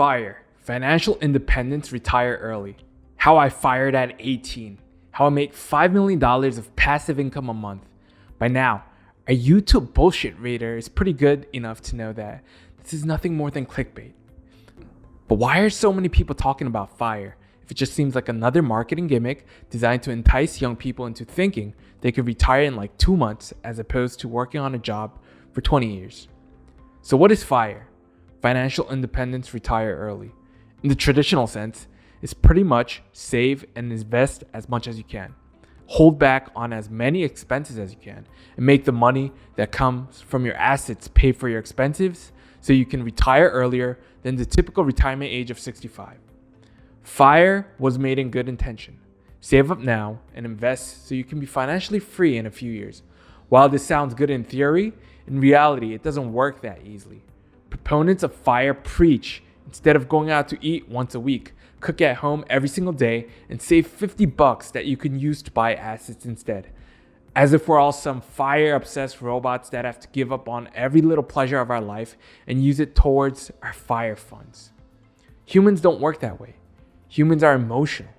FIRE, financial independence, retire early. How I fired at 18. How I make $5 million of passive income a month. By now, a YouTube bullshit reader is pretty good enough to know that this is nothing more than clickbait. But why are so many people talking about FIRE if it just seems like another marketing gimmick designed to entice young people into thinking they could retire in like 2 months as opposed to working on a job for 20 years? So what is FIRE? Financial independence, retire early. In the traditional sense, it's pretty much save and invest as much as you can. Hold back on as many expenses as you can and make the money that comes from your assets pay for your expenses so you can retire earlier than the typical retirement age of 65. FIRE was made in good intention. Save up now and invest so you can be financially free in a few years. While this sounds good in theory, in reality, it doesn't work that easily. Proponents of FIRE preach instead of going out to eat once a week, cook at home every single day and save $50 that you can use to buy assets instead. As if we're all some FIRE-obsessed robots that have to give up on every little pleasure of our life and use it towards our FIRE funds. Humans don't work that way. Humans are emotional.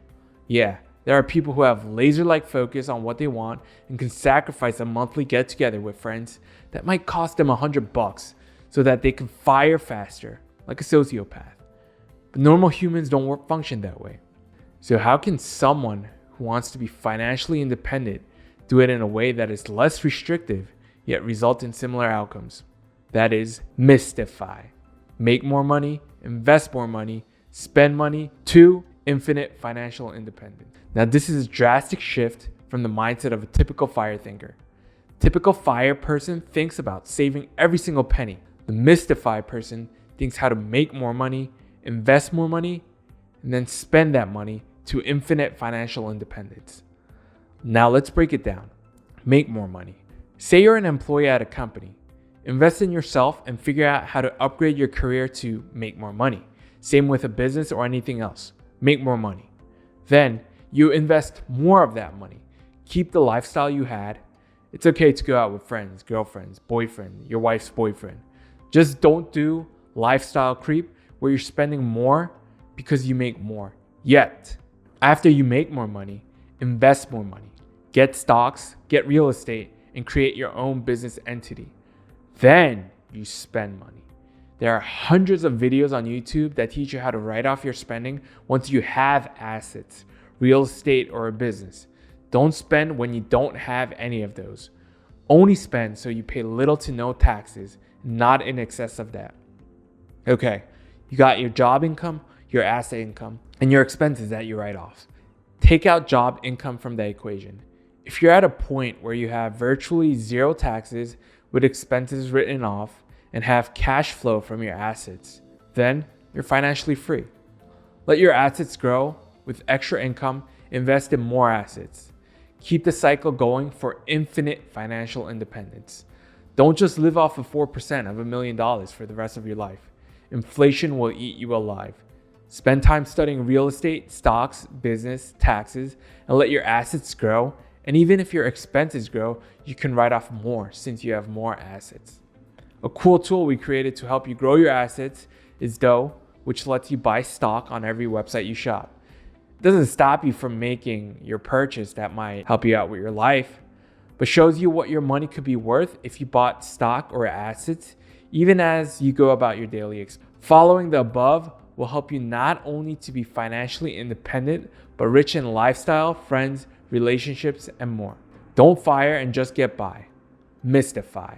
Yeah, there are people who have laser-like focus on what they want and can sacrifice a monthly get-together with friends that might cost them $100 so that they can FIRE faster, like a sociopath. But normal humans don't function that way. So how can someone who wants to be financially independent do it in a way that is less restrictive yet result in similar outcomes? That is MISTIFI. Make more money, invest more money, spend money to infinite financial independence. Now this is a drastic shift from the mindset of a typical FIRE thinker. Typical FIRE person thinks about saving every single penny. The MISTIFI person thinks how to make more money, invest more money, and then spend that money to infinite financial independence. Now let's break it down. Make more money. Say you're an employee at a company. Invest in yourself and figure out how to upgrade your career to make more money. Same with a business or anything else. Make more money. Then you invest more of that money. Keep the lifestyle you had. It's okay to go out with friends, girlfriends, boyfriend, your wife's boyfriend. Just don't do lifestyle creep where you're spending more because you make more. Yet, after you make more money, invest more money. Get stocks, get real estate, and create your own business entity. Then you spend money. There are hundreds of videos on YouTube that teach you how to write off your spending once you have assets, real estate, or a business. Don't spend when you don't have any of those. Only spend so you pay little to no taxes, not in excess of that. Okay, you got your job income, your asset income, and your expenses that you write off. Take out job income from the equation. If you're at a point where you have virtually zero taxes with expenses written off and have cash flow from your assets, then you're financially free. Let your assets grow. With extra income, invest in more assets. Keep the cycle going for infinite financial independence. Don't just live off of 4% of $1 million for the rest of your life. Inflation will eat you alive. Spend time studying real estate, stocks, business, taxes, and let your assets grow. And even if your expenses grow, you can write off more since you have more assets. A cool tool we created to help you grow your assets is Dough, which lets you buy stock on every website you shop. It doesn't stop you from making your purchase that might help you out with your life, but shows you what your money could be worth if you bought stock or assets, even as you go about your daily expenses. Following the above will help you not only to be financially independent, but rich in lifestyle, friends, relationships, and more. Don't FIRE and just get by. MISTIFI.